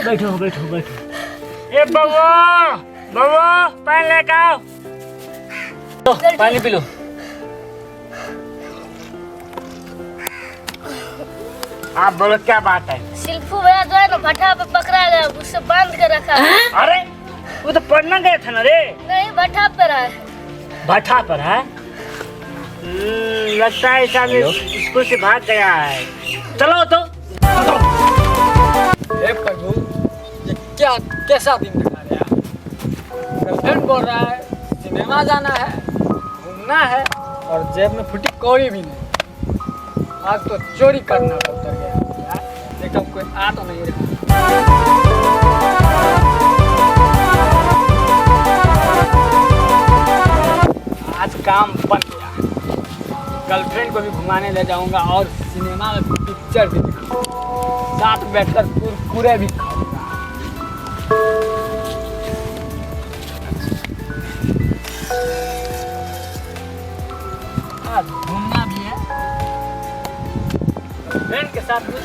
बैठो बैठो बैठो। ए बउआ बउआ पानी लेके आओ। तो पानी पी लो। आप बोलो क्या बात है? शिल्पू भैया जो है ना भट्ठा पे पकड़ा गया, उससे बांध के रखा है। अरे वो तो पढ़ना गया था ना रे। नहीं, भट्ठा पे रहा है। भट्ठा पर है। लगता है स्कूल से भाग गया है। चलो तो। हे प्रभु, ये क्या कैसा दिन दिखा रहा? गर्लफ्रेंड बोल रहा है सिनेमा जाना है, घूमना है, और जेब में फुटी कौड़ी भी नहीं। आज तो चोरी करना उतर गया। देखो कोई आ तो नहीं रहा। आज काम बन गया। गर्लफ्रेंड को भी घुमाने ले जाऊंगा और सिनेमा में पिक्चर भी दिखाऊंगा, साथ बैठकर कुरकुरे भी खाऊंगा। आज घूमना भी है फ्रेंड के साथ भी।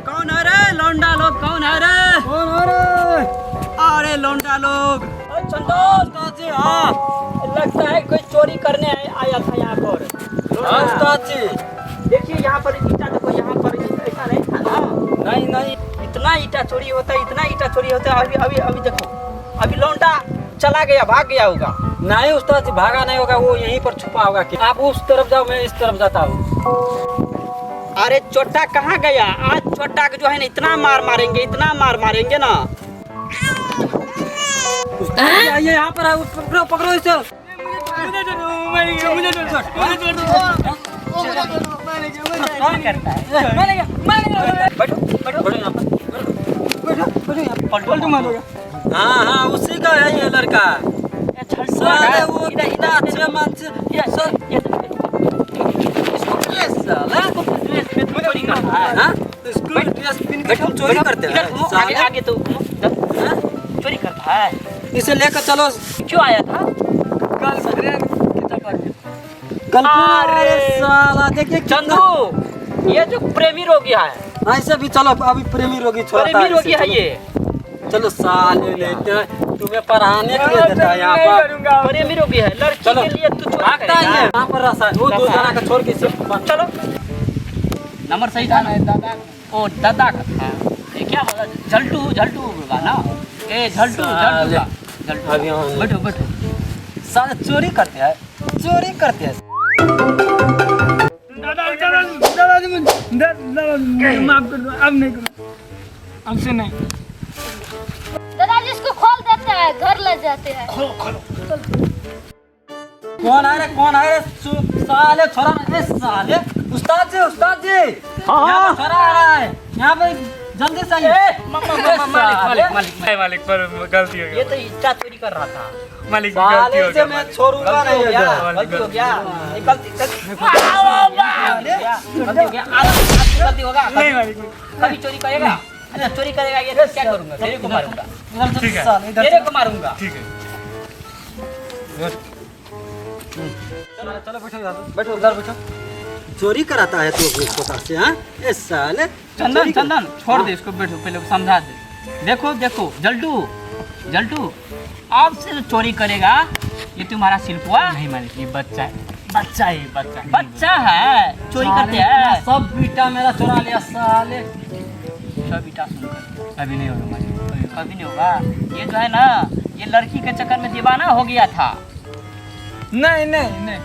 कौन है रे लौंडा लोग? कौन है रे? कौन हो रे? अरे लौंडा लोग, संतोष, हाँ लगता है कोई चोरी करने आया था यहाँ पर। देखिए यहाँ पर ईटा देखो, यहाँ पर ऐसा नहीं था ना। नहीं नहीं, इतना ईटा चोरी होता है, इतना ईटा चोरी होता है। अभी अभी अभी देखो, अभी लौंडा चला गया, भाग गया होगा। नहीं उस्ताद जी, भागा नहीं होगा, वो यहीं पर छुपा होगा। कि आप उस तरफ जाओ, मैं इस तरफ जाता हूँ। अरे छोटा कहाँ गया? आज छोटा को जो है ना इतना मार मारेंगे, इतना मार मारेंगे ना। आइए यहाँ पर, पकड़ो पकड़ो इसे। बैठो बैठो बैठो यहाँ पर। हाँ हाँ, उसी का है ये लड़का। साले वो इतना अच्छे मन से चोरी करता है। हाँ? स्कूल ड्रेस पहन के तुम चोरी करते हैं? आगे आगे तो चोरी करता है। इसे लेकर चलो। क्यों आया था? अरे साला, देखिए चंदू, ये जो प्रेमी रोगी है, ऐसे भी चलो। अभी प्रेमी रोगी छोड़ता प्रेमी रोगी है ये। चलो साले लेते हैं, तुम्हें पढ़ाने के लिए देता है यहाँ पर। प्रेमी रोगी है, लड़की चलो। के लिए तू चोरी भागता है ये। करेगा। यहाँ पर रसा है, वो दो जना का छोड़ के इसे चलो, नंबर सही था ना? ओ दादा का था। ये क्या बोला? झल्टू झल्टू होगा ना? ए झल्टू झल्टू का झल्टू। अभी हम- बैठो बैठो। साले चोरी करते हैं, चोरी करते हैं। माफ कर दो, अब नहीं करूँ, अब से नहीं। दादाजी इसको खोल देते हैं, घर ले जाते हैं। कौन है रे? कौन है रे? साले छोरा है साले। उस्ताद जी, उस्ताद जी, यहाँ पर छोरा आ रहा है। यहाँ पे जल्दी से आइए। मालिक पर गलती हो ये तो ईटा चोरी कर रहा था। मालिक साले से मैं छोड़ूंगा नहीं। गलती हो गया। ये गलती गलती होगा। नहीं मालिक। कभी चोरी करेगा? अच्छा चोरी करेगा ये तो क्या करूंगा? तेरे को मारूंगा। ठीक है। साले इधर तेरे को मारूंगा। ठीक है। चलो चलो, बैठो यार, बैठो उधर बैठो। चोरी कराता है तू अपने छोटा से? हाँ ए साले, चंदन चंदन छोड़ दे इसको, बैठो पहले समझा दे। देखो देखो जल्टू जल्टू, अब से जो चोरी करेगा ये तुम्हारा शिल्पुआ नहीं मालिक, ये बच्चा है, बच्चा है, बच्चा है। बच्चा है, चोरी करते हैं। सब बेटा मेरा चुरा लिया साले। सब ईटा सुनकर अभी नहीं होगा मालिक। कभी नहीं होगा। ये जो है ना, ये लड़की के चक्कर में दीवाना हो गया था। नहीं नहीं नहीं,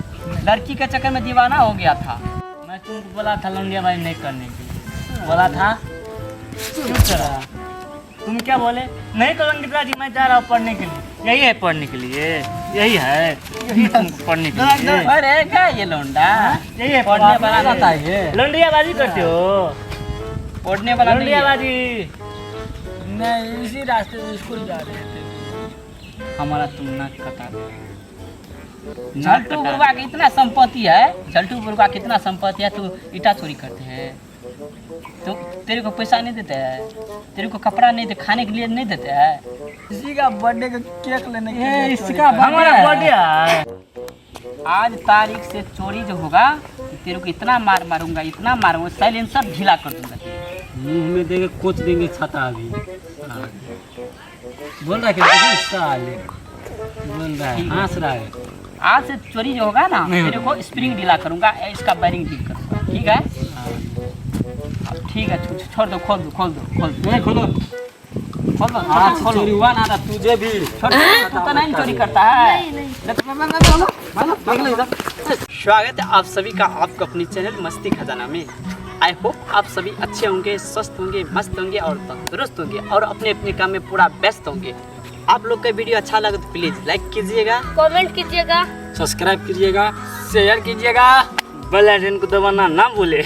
लड़की के चक्कर में दीवाना हो गया था। मैं तुमको बोला था लौंडिया भाई नहीं करने के लिए, बोला था क्यों करा? तुम क्या बोले? नहीं करूँगी पिताजी, मैं जा रहा हूँ पढ़ने के लिए। यही है पढ़ने के लिए, यही है, यही तुमको पढ़ने के लिए। अरे क्या ये लौंडा, यही है पढ़ने वाला रहता है ये। लौंडियाबाजी करते हो? पढ़ने वाला लौंडियाबाजी नहीं, इसी रास्ते से स्कूल जा रहे थे। हमारा तुम ना कटा झल्टू बुरवा के इतना संपत्ति है, झल्टू बुरवा के इतना संपत्ति है, तू ईटा चोरी करते हैं। तो तेरे को पैसा नहीं देते हैं, तेरे को कपड़ा नहीं दे, खाने के लिए नहीं देते हैं। किसी का बर्थडे का केक लेने के लिए इसका हमारा बर्थडे है। आज तारीख से चोरी जो होगा तो तेरे को इतना मार मारूंगा, इतना मारूंगा, साइलेंसर ढीला कर दूंगा। मुंह में देंगे कोच देंगे छाता अभी। हाँ। बोल रहा है कि साले बोल रहा है, हंस रहा है। आज से चोरी जो होगा ना, नहीं तेरे को स्प्रिंग ढीला करूंगा, इसका बैरिंग ढील करूंगा, ठीक है? ठीक है, छोड़ दो, खोल दो, खोल दो, खोल दो, नहीं खोलो, खोल दो, आज खोलो। चोरी हुआ ना था तुझे भी। छोड़ दो, तू तो नहीं चोरी करता है। स्वागत है आप सभी का आपका अपनी चैनल मस्ती खजाना में। आई होप आप सभी अच्छे होंगे, स्वस्थ होंगे, मस्त होंगे और तंदुरुस्त होंगे और अपने अपने काम में पूरा व्यस्त होंगे। आप लोग का वीडियो अच्छा लगे तो प्लीज़ लाइक कीजिएगा, कमेंट कीजिएगा, सब्सक्राइब कीजिएगा, शेयर कीजिएगा। बेल आइकन को दबाना ना भूले।